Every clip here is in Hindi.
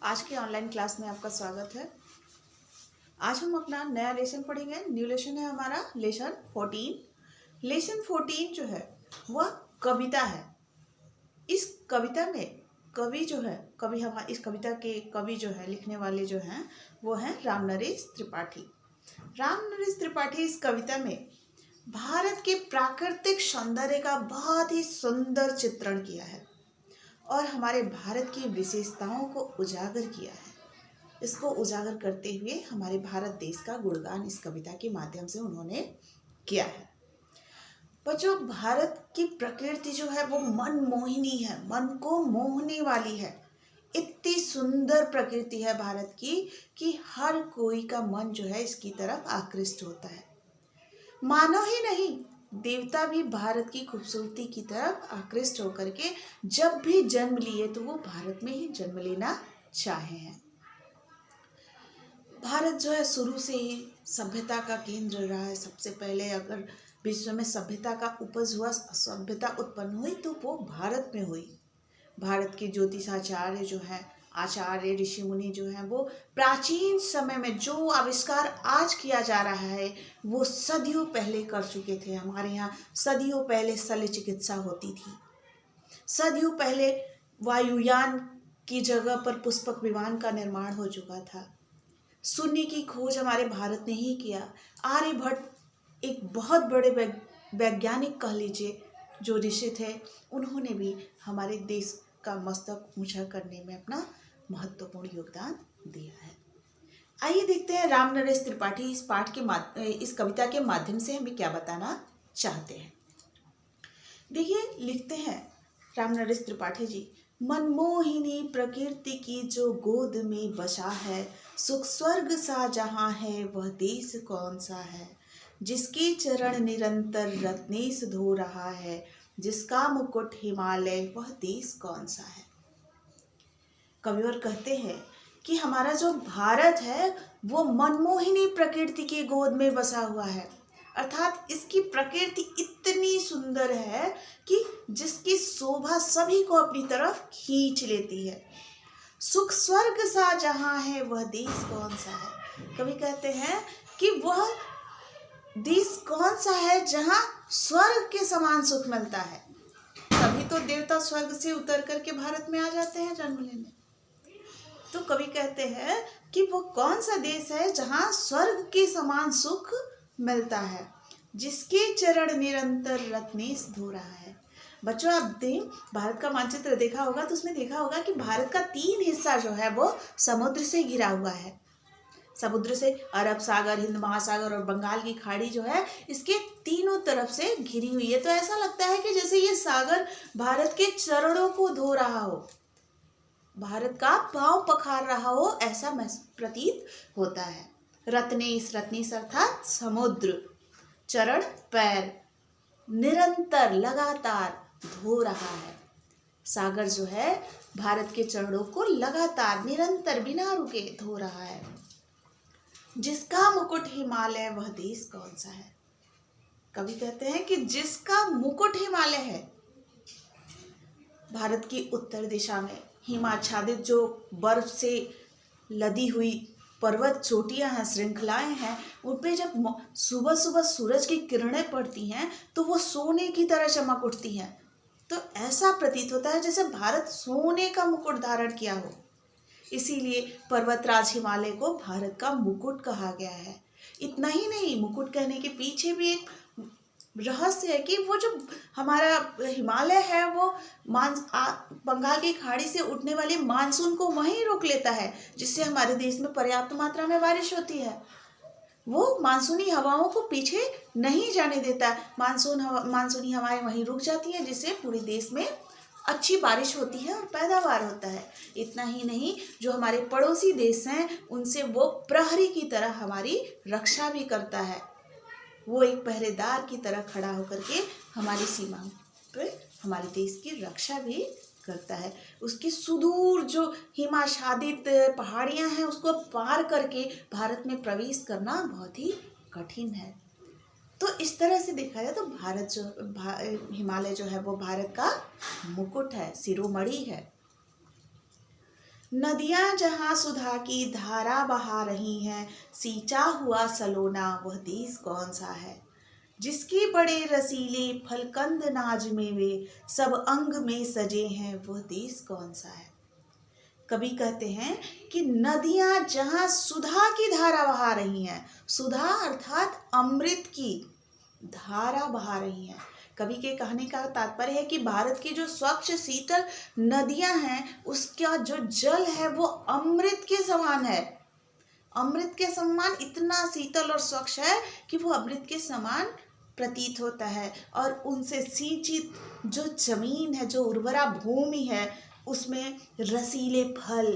आज की ऑनलाइन क्लास में आपका स्वागत है। आज हम अपना नया लेसन पढ़ेंगे। न्यू लेसन है हमारा लेसन 14। लेसन 14 जो है वह कविता है। इस कविता में कवि जो है इस कविता के कवि जो है लिखने वाले जो हैं वो हैं रामनरेश त्रिपाठी। रामनरेश त्रिपाठी इस कविता में भारत के प्राकृतिक सौंदर्य का बहुत ही सुंदर चित्रण किया है और हमारे भारत की विशेषताओं को उजागर किया है। इसको उजागर करते हुए हमारे भारत देश का गुणगान इस कविता के माध्यम से उन्होंने किया है। बच्चों, भारत की प्रकृति जो है वो मनमोहिनी है, मन को मोहने वाली है। इतनी सुंदर प्रकृति है भारत की कि हर कोई का मन जो है इसकी तरफ आकृष्ट होता है। मानव ही नहीं, देवता भी भारत की खूबसूरती की तरफ आकृष्ट होकर के जब भी जन्म लिए तो वो भारत में ही जन्म लेना चाहे हैं। भारत जो है शुरू से ही सभ्यता का केंद्र रहा है। सबसे पहले अगर विश्व में सभ्यता का उपज हुआ, सभ्यता उत्पन्न हुई तो वो भारत में हुई। भारत के ज्योतिषाचार्य जो है, आचार्य ऋषि मुनि जो हैं वो प्राचीन समय में जो आविष्कार आज किया जा रहा है वो सदियों पहले कर चुके थे। हमारे यहाँ सदियों पहले शल्य चिकित्सा होती थी। सदियों पहले वायुयान की जगह पर पुष्पक विमान का निर्माण हो चुका था। शून्य की खोज हमारे भारत ने ही किया। आर्यभट्ट एक बहुत बड़े वैज्ञानिक कह लीजिए, जो ऋषि थे, उन्होंने भी हमारे देश का मस्तक ऊंचा करने में अपना महत्वपूर्ण योगदान दिया है। आइए देखते हैं रामनरेश त्रिपाठी इस कविता के माध्यम से हमें क्या बताना चाहते हैं। देखिए, लिखते हैं रामनरेश त्रिपाठी जी, मनमोहिनी प्रकृति की जो गोद में बसा है, सुख स्वर्ग सा जहाँ है वह देश कौन सा है, जिसके चरण निरंतर रत्नेश धो रहा है, जिसका मुकुट हिमालय वह देश कौन सा है। कविवर कहते हैं कि हमारा जो भारत है वो मनमोहिनी प्रकृति की गोद में बसा हुआ है, अर्थात इसकी प्रकृति इतनी सुंदर है कि जिसकी शोभा सभी को अपनी तरफ खींच लेती है। सुख स्वर्ग सा जहाँ है वह देश कौन सा है। कवि कहते हैं कि वह देश कौन सा है जहाँ स्वर्ग के समान सुख मिलता है। तभी तो देवता स्वर्ग से उतर करके भारत में आ जाते हैं जन्म लेने। तो कवि कहते हैं कि वो कौन सा देश है जहाँ स्वर्ग के समान सुख मिलता है, जिसके चरण निरंतर रत्नेश धो रहा है। बच्चों, आपने भारत का मानचित्र देखा होगा तो उसमें देखा होगा कि भारत का 3 हिस्सा जो है वो समुद्र से घिरा हुआ है। समुद्र से अरब सागर, हिंद महासागर और बंगाल की खाड़ी जो है इसके तीनों तरफ से घिरी हुई है। तो ऐसा लगता है कि जैसे ये सागर भारत के चरणों को धो रहा हो, भारत का पांव पखार रहा हो, ऐसा प्रतीत होता है। रत्नेश अर्थात समुद्र, चरण पैर, निरंतर लगातार धो रहा है। सागर जो है भारत के चरणों को लगातार निरंतर बिना रुके धो रहा है। जिसका मुकुट हिमालय वह देश कौन सा है। कवि कहते हैं कि जिसका मुकुट हिमालय है, भारत की उत्तर दिशा में हिमाच्छादित जो बर्फ से लदी हुई पर्वत चोटियां हैं, श्रृंखलाएं हैं, उन पे जब सुबह सुबह सूरज की किरणें पड़ती हैं तो वो सोने की तरह चमक उठती हैं। तो ऐसा प्रतीत होता है जैसे भारत सोने का मुकुट धारण किया हो। इसीलिए पर्वतराज हिमालय को भारत का मुकुट कहा गया है। इतना ही नहीं, मुकुट कहने के पीछे भी एक रहस्य है कि वो जो हमारा हिमालय है वो बंगाल की खाड़ी से उठने वाले मानसून को वहीं रोक लेता है, जिससे हमारे देश में पर्याप्त मात्रा में बारिश होती है। वो मानसूनी हवाओं को पीछे नहीं जाने देता। मानसूनी हवाएं वहीं रुक जाती हैं, जिससे पूरे देश में अच्छी बारिश होती है और पैदावार होता है। इतना ही नहीं, जो हमारे पड़ोसी देश हैं उनसे वो प्रहरी की तरह हमारी रक्षा भी करता है। वो एक पहरेदार की तरह खड़ा होकर के हमारी सीमा पर हमारे देश की रक्षा भी करता है। उसकी सुदूर जो हिमाच्छादित पहाड़ियां हैं उसको पार करके भारत में प्रवेश करना बहुत ही कठिन है। तो इस तरह से देखा जाए तो हिमालय जो है वो भारत का मुकुट है, शिरोमणि है। नदियां जहां सुधा की धारा बहा रही हैं, सींचा हुआ सलोना वह देश कौन सा है। जिसके बड़े रसीले फलकंद नाज मेवे, सब अंग में सजे हैं, वह देश कौन सा है। कवि कहते हैं कि नदियां जहां सुधा की धारा बहा रही हैं, सुधा अर्थात अमृत की धारा बहा रही हैं। कवि के कहने का तात्पर्य है कि भारत की जो स्वच्छ शीतल नदियां हैं, उसका जो जल है वो अमृत के समान है। अमृत के समान इतना शीतल और स्वच्छ है कि वो अमृत के समान प्रतीत होता है। और उनसे सिंचित जो जमीन है, जो उर्वरा भूमि है, उसमें रसीले फल,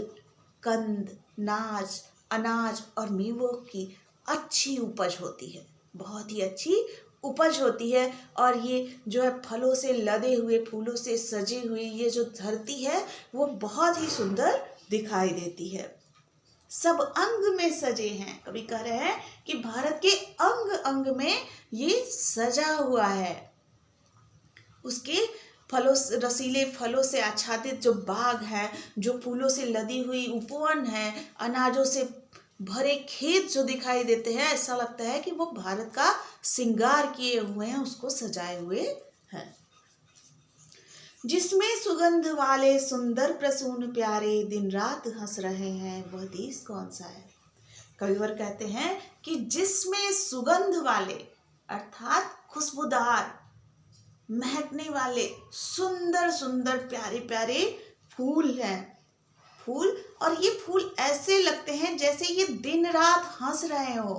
कंद, नाज, अनाज और मेवों की अच्छी उपज होती है, बहुत ही अच्छी उपज होती है। और ये जो है फलों से लदे हुए, फूलों से सजी हुई ये जो धरती है वो बहुत ही सुंदर दिखाई देती है। सब अंग में सजे हैं। कवि कह रहे हैं कि भारत के अंग अंग में ये सजा हुआ है। उसके फलों, रसीले फलों से आच्छादित जो बाग है, जो फूलों से लदी हुई उपवन है, अनाजों से भरे खेत जो दिखाई देते हैं, ऐसा लगता है कि वो भारत का श्रृंगार किए हुए हैं, उसको सजाए हुए हैं। जिसमें सुगंध वाले सुंदर प्रसून प्यारे, दिन रात हंस रहे हैं, वह देश कौन सा है। कविवर कहते हैं कि जिसमें सुगंध वाले अर्थात खुशबूदार, महकने वाले सुंदर सुंदर प्यारे प्यारे फूल हैं, फूल, और ये फूल ऐसे लगते हैं जैसे ये दिन रात हंस रहे हो।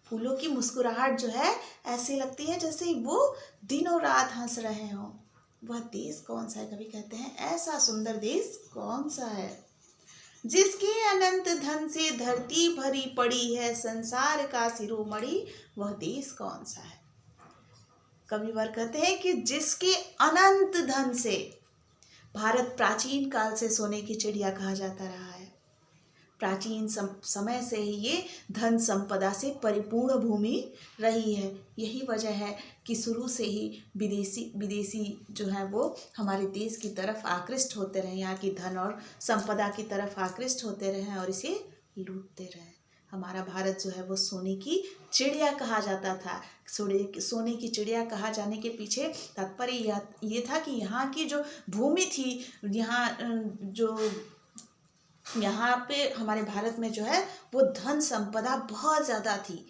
फूलों की मुस्कुराहट जो है ऐसे लगती है जैसे वो दिनों रात हंस रहे हो। वह देश कौन सा है। कवि कहते हैं ऐसा सुंदर देश कौन सा है। जिसके अनंत धन से धरती भरी पड़ी है, संसार का शिरोमणि वह देश कौन सा है। कविवर कहते हैं कि जिसके अनंत धन से, भारत प्राचीन काल से सोने की चिड़िया कहा जाता रहा है। प्राचीन समय से ही ये धन संपदा से परिपूर्ण भूमि रही है। यही वजह है कि शुरू से ही विदेशी जो है वो हमारे देश की तरफ आकृष्ट होते रहे, यहाँ की धन और संपदा की तरफ आकृष्ट होते रहे और इसे लूटते रहे। हमारा भारत जो है वो सोने की चिड़िया कहा जाता था। सोने की चिड़िया कहा जाने के पीछे तात्पर्य ये था कि यहाँ की जो भूमि थी, यहाँ पे हमारे भारत में जो है वो धन संपदा बहुत ज़्यादा थी।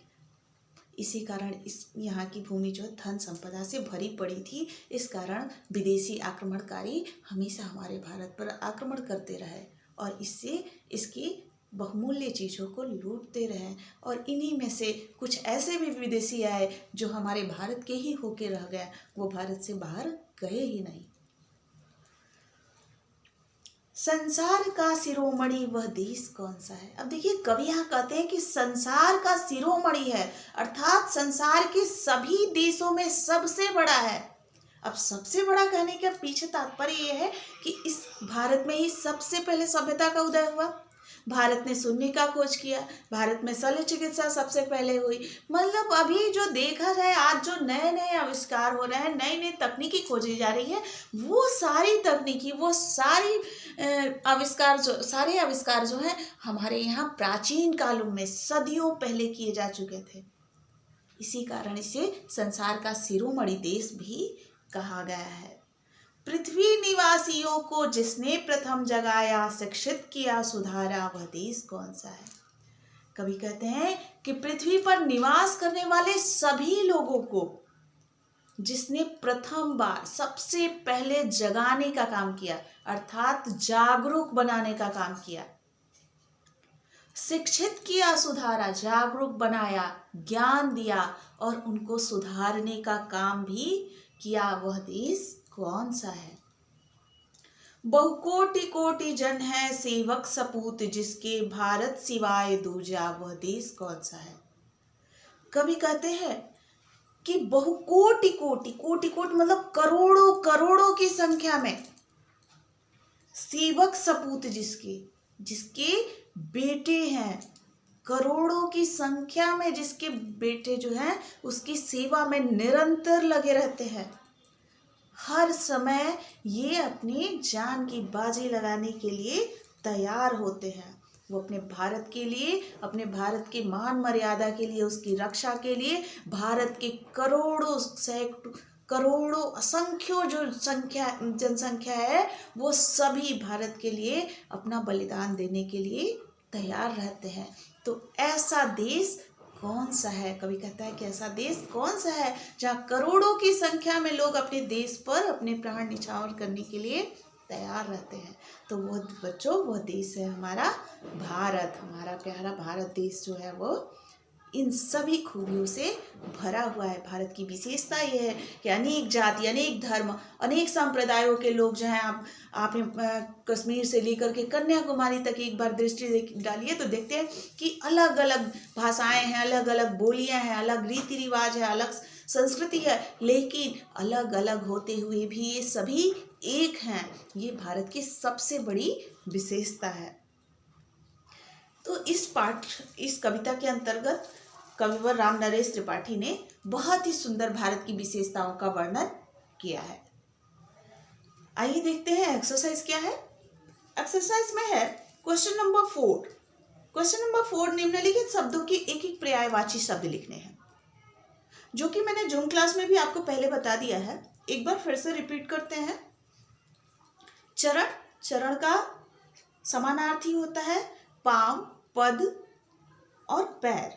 इसी कारण यहाँ की भूमि जो है धन संपदा से भरी पड़ी थी। इस कारण विदेशी आक्रमणकारी हमेशा हमारे भारत पर आक्रमण करते रहे और इससे इसकी बहुमूल्य चीज़ों को लूटते रहे। और इन्हीं में से कुछ ऐसे भी विदेशी आए जो हमारे भारत के ही होके रह गए, वो भारत से बाहर गए ही नहीं। संसार का शिरोमणि वह देश कौन सा है। अब देखिए कवि यहाँ कहते हैं कि संसार का शिरोमणि है, अर्थात संसार के सभी देशों में सबसे बड़ा है। अब सबसे बड़ा कहने के पीछे तात्पर्य यह है कि इस भारत में ही सबसे पहले सभ्यता का उदय हुआ। भारत ने शून्य का खोज किया, भारत में शल्य चिकित्सा सबसे पहले हुई। मतलब अभी जो देखा जाए, आज जो नए नए आविष्कार हो रहे हैं, नई नई तकनीकी खोजी जा रही है, वो सारी तकनीकी, वो सारे आविष्कार जो हैं हमारे यहाँ प्राचीन कालों में सदियों पहले किए जा चुके थे। इसी कारण इसे संसार का शिरोमणि देश भी कहा गया है। पृथ्वी निवासियों को जिसने प्रथम जगाया, शिक्षित किया, सुधारा, वह देश कौन सा है। कवि कहते हैं कि पृथ्वी पर निवास करने वाले सभी लोगों को जिसने प्रथम बार सबसे पहले जगाने का काम किया, अर्थात जागरूक बनाने का काम किया, शिक्षित किया, सुधारा, जागरूक बनाया, ज्ञान दिया और उनको सुधारने का काम भी किया, वह देश कौन सा है। बहुकोटि कोटि जन है सेवक सपूत, जिसके भारत सिवाय दूजा, वह देश कौन सा है। कवि कहते हैं कि बहुकोटि कोटि, कोटि कोटि मतलब करोड़ों करोड़ों की संख्या में सेवक सपूत, जिसके बेटे हैं, करोड़ों की संख्या में जिसके बेटे जो हैं उसकी सेवा में निरंतर लगे रहते हैं। हर समय ये अपनी जान की बाजी लगाने के लिए तैयार होते हैं। वो अपने भारत के लिए, अपने भारत के मान मर्यादा के लिए, उसकी रक्षा के लिए भारत के करोड़ों सैकड़ों करोड़ों असंख्यों जो जनसंख्या है, वो सभी भारत के लिए अपना बलिदान देने के लिए तैयार रहते हैं। तो ऐसा देश कौन सा है? कवि कहता है कि ऐसा देश कौन सा है जहाँ करोड़ों की संख्या में लोग अपने देश पर अपने प्राण न्यौछावर करने के लिए तैयार रहते हैं। तो वो बच्चों, वो देश है हमारा भारत। हमारा प्यारा भारत देश जो है वो इन सभी खूबियों से भरा हुआ है। भारत की विशेषता ये है कि अनेक जाति, अनेक धर्म, अनेक संप्रदायों के लोग जो हैं, आप कश्मीर से लेकर के कन्याकुमारी तक एक बार दृष्टि डालिए तो देखते हैं कि अलग अलग भाषाएं हैं, अलग अलग बोलियां हैं, अलग रीति रिवाज है, अलग संस्कृति है, लेकिन अलग अलग होते हुए भी ये सभी एक हैं। ये भारत की सबसे बड़ी विशेषता है। तो इस कविता के अंतर्गत कविवर राम नरेश त्रिपाठी ने बहुत ही सुंदर भारत की विशेषताओं का वर्णन किया है। आइए देखते हैं एक्सरसाइज क्या है। एक्सरसाइज में है क्वेश्चन नंबर 4। क्वेश्चन नंबर 4 निम्नलिखित शब्दों के एक एक पर्यायवाची शब्द लिखने हैं, जो कि मैंने जूम क्लास में भी आपको पहले बता दिया है। एक बार फिर से रिपीट करते हैं। चरण, चरण का समानार्थी होता है पांव, पद और पैर,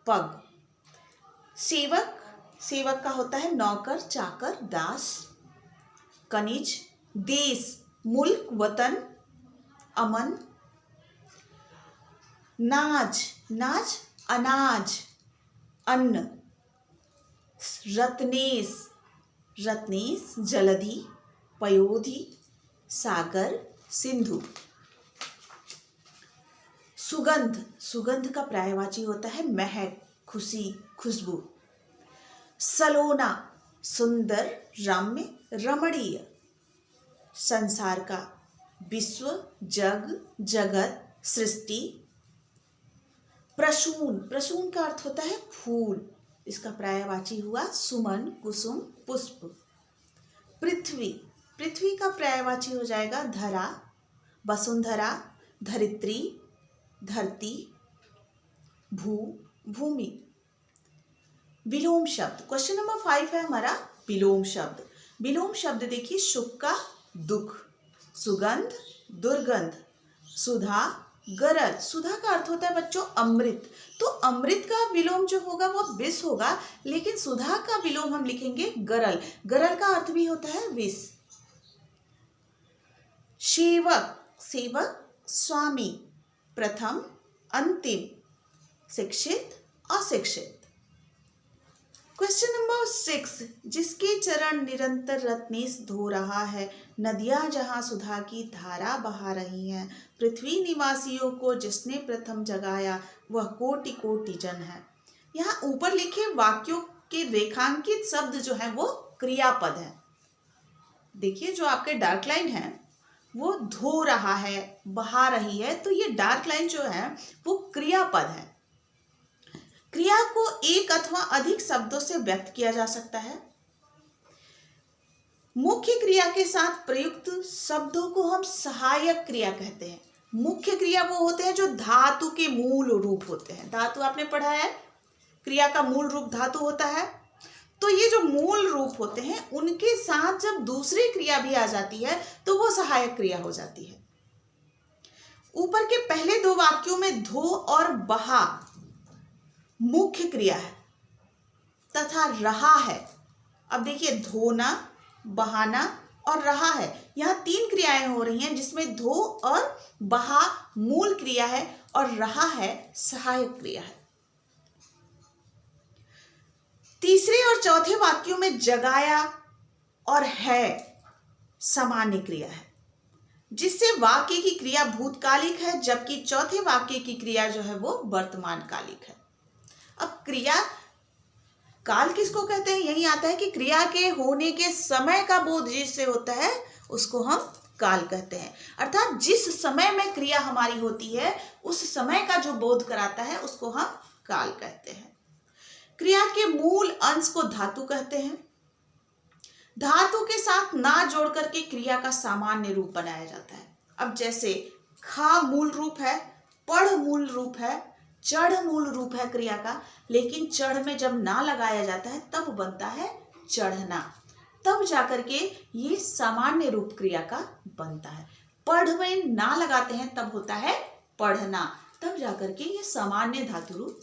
पग। सेवक, सेवक का होता है नौकर, चाकर, दास। कनिज, देश, मुल्क, वतन, अमन। नाज, नाज, अनाज, अन्न। रत्नेश, रत्नेश, जलधि, पयोधि, सागर, सिंधु। सुगंध, सुगंध का पर्यायवाची होता है महक, खुशी, खुशबू। सलोना, सुंदर, रम्य, रमणीय। संसार का, विश्व, जग, जगत, सृष्टि। प्रसून, प्रसून का अर्थ होता है फूल, इसका पर्यायवाची हुआ सुमन, कुसुम, पुष्प। पृथ्वी, पृथ्वी का पर्यायवाची हो जाएगा धरा, वसुंधरा, धरित्री, धरती, भू, भूमि। विलोम शब्द, क्वेश्चन नंबर 5 है हमारा विलोम शब्द। विलोम शब्द देखिए, सुख का दुख, सुगंध, दुर्गंध, सुधा, गरल। सुधा का अर्थ होता है बच्चों अमृत, तो अमृत का विलोम जो होगा वो विष होगा, लेकिन सुधा का विलोम हम लिखेंगे गरल। गरल का अर्थ भी होता है विष। सेवक, सेवक, स्वामी, प्रथम, अंतिम, शिक्षित, अशिक्षित। क्वेश्चन नंबर 6, जिसके चरण निरंतर रत्नेश धो रहा है, नदियां जहां सुधा की धारा बहा रही हैं, पृथ्वी निवासियों को जिसने प्रथम जगाया, वह कोटि कोटि जन है। यहाँ ऊपर लिखे वाक्यों के रेखांकित शब्द जो है वो क्रियापद है। देखिए जो आपके डार्क लाइन है वो धो रहा है, बहा रही है, तो ये डार्क लाइन जो है वो क्रियापद है। क्रिया को एक अथवा अधिक शब्दों से व्यक्त किया जा सकता है। मुख्य क्रिया के साथ प्रयुक्त शब्दों को हम सहायक क्रिया कहते हैं। मुख्य क्रिया वो होते हैं जो धातु के मूल रूप होते हैं। धातु आपने पढ़ा है, क्रिया का मूल रूप धातु होता है। तो ये जो मूल रूप होते हैं उनके साथ जब दूसरी क्रिया भी आ जाती है तो वो सहायक क्रिया हो जाती है। ऊपर के पहले 2 वाक्यों में धो और बहा मुख्य क्रिया है तथा रहा है। अब देखिए धोना, बहाना और रहा है, यहाँ 3 क्रियाएं हो रही हैं जिसमें धो और बहा मूल क्रिया है और रहा है सहायक क्रिया है। तीसरे और चौथे वाक्यों में जगाया और है सामान्य क्रिया है, जिससे वाक्य की क्रिया भूतकालिक है, जबकि चौथे वाक्य की क्रिया जो है वो वर्तमान कालिक है। अब क्रिया काल किसको कहते हैं? यही आता है कि क्रिया के होने के समय का बोध जिससे होता है उसको हम काल कहते हैं। अर्थात जिस समय में क्रिया हमारी होती है उस समय का जो बोध कराता है उसको हम काल कहते हैं। क्रिया के मूल अंश को धातु कहते हैं। धातु के साथ ना जोड़ करके क्रिया का सामान्य रूप बनाया जाता है। अब जैसे खा मूल रूप है, पढ़ मूल रूप है, चढ़ मूल रूप है क्रिया का, लेकिन चढ़ में जब ना लगाया जाता है तब बनता है चढ़ना, तब जाकर के ये सामान्य रूप क्रिया का बनता है। पढ़ में ना लगाते हैं तब होता है पढ़ना, तब जाकर के ये सामान्य धातु रूप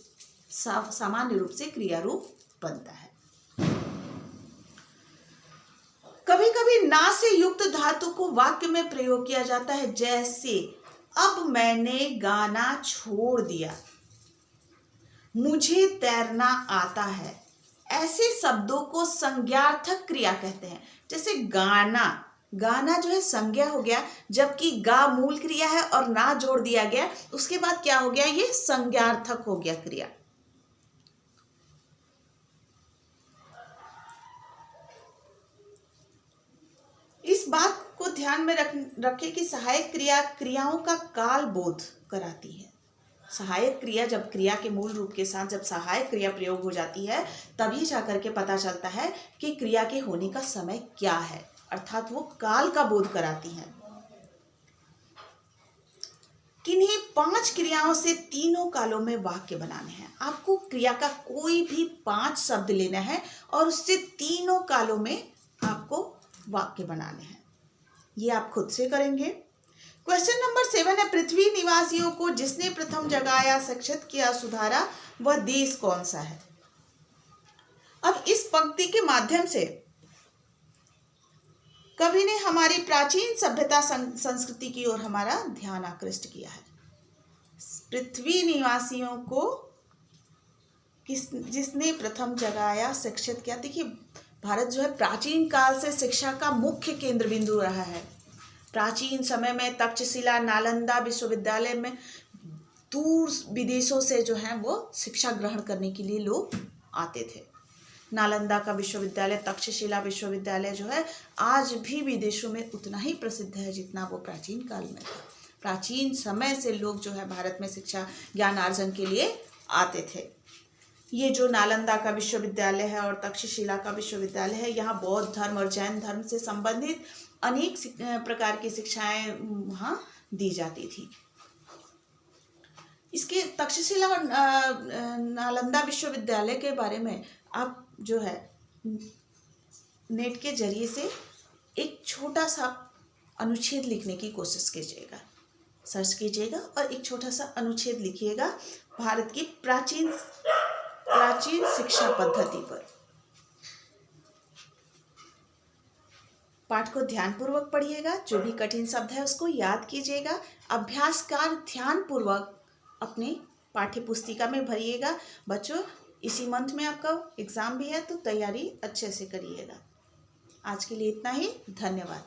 सामान्य रूप से क्रिया रूप बनता है। कभी कभी ना से युक्त धातु को वाक्य में प्रयोग किया जाता है, जैसे अब मैंने गाना छोड़ दिया, मुझे तैरना आता है। ऐसे शब्दों को संज्ञार्थक क्रिया कहते हैं। जैसे गाना, गाना जो है संज्ञा हो गया, जबकि गा मूल क्रिया है और ना जोड़ दिया गया, उसके बाद क्या हो गया, ये संज्ञार्थक हो गया क्रिया। इस बात को ध्यान में रखें कि सहायक क्रिया क्रियाओं का काल बोध कराती है। सहायक क्रिया जब क्रिया के मूल रूप के साथ जब सहायक क्रिया प्रयोग हो जाती है, तभी जाकर के पता चलता है कि क्रिया के होने का समय क्या है, अर्थात वो काल का बोध कराती है। किन्हीं 5 क्रियाओं से तीनों कालों में वाक्य बनाने हैं। आपको क्रिया का कोई भी 5 शब्द लेना है और उससे तीनों कालों में आपको वाक्य बनाने हैं। ये आप खुद से करेंगे। क्वेश्चन नंबर 7 है, पृथ्वी निवासियों को जिसने प्रथम जगाया, शिक्षित किया, सुधारा, वह देश कौन सा है। अब इस पंक्ति के माध्यम से कवि ने हमारी प्राचीन सभ्यता संस्कृति की ओर हमारा ध्यान आकृष्ट किया है। पृथ्वी निवासियों को जिसने प्रथम जगाया, शिक्षित किया। देखिए, भारत जो है प्राचीन काल से शिक्षा का मुख्य केंद्र बिंदु रहा है। प्राचीन समय में तक्षशिला, नालंदा विश्वविद्यालय में दूर विदेशों से जो है वो शिक्षा ग्रहण करने के लिए लोग आते थे। नालंदा का विश्वविद्यालय, तक्षशिला विश्वविद्यालय जो है आज भी विदेशों में उतना ही प्रसिद्ध है जितना वो प्राचीन काल में था। प्राचीन समय से लोग जो है भारत में शिक्षा ज्ञान अर्जन के लिए आते थे। ये जो नालंदा का विश्वविद्यालय है और तक्षशिला का विश्वविद्यालय है, यहाँ बौद्ध धर्म और जैन धर्म से संबंधित अनेक प्रकार की शिक्षाएं वहाँ दी जाती थी। इसके तक्षशिला और नालंदा विश्वविद्यालय के बारे में आप जो है नेट के जरिए से एक छोटा सा अनुच्छेद लिखने की कोशिश कीजिएगा, सर्च कीजिएगा और एक छोटा सा अनुच्छेद लिखिएगा भारत की प्राचीन शिक्षा पद्धति पर। पाठ को ध्यानपूर्वक पढ़िएगा, जो भी कठिन शब्द है उसको याद कीजिएगा, अभ्यास कार्य ध्यानपूर्वक अपने पाठ्य पुस्तिका में भरिएगा। बच्चों, इसी मंथ में आपका एग्जाम भी है तो तैयारी अच्छे से करिएगा। आज के लिए इतना ही, धन्यवाद।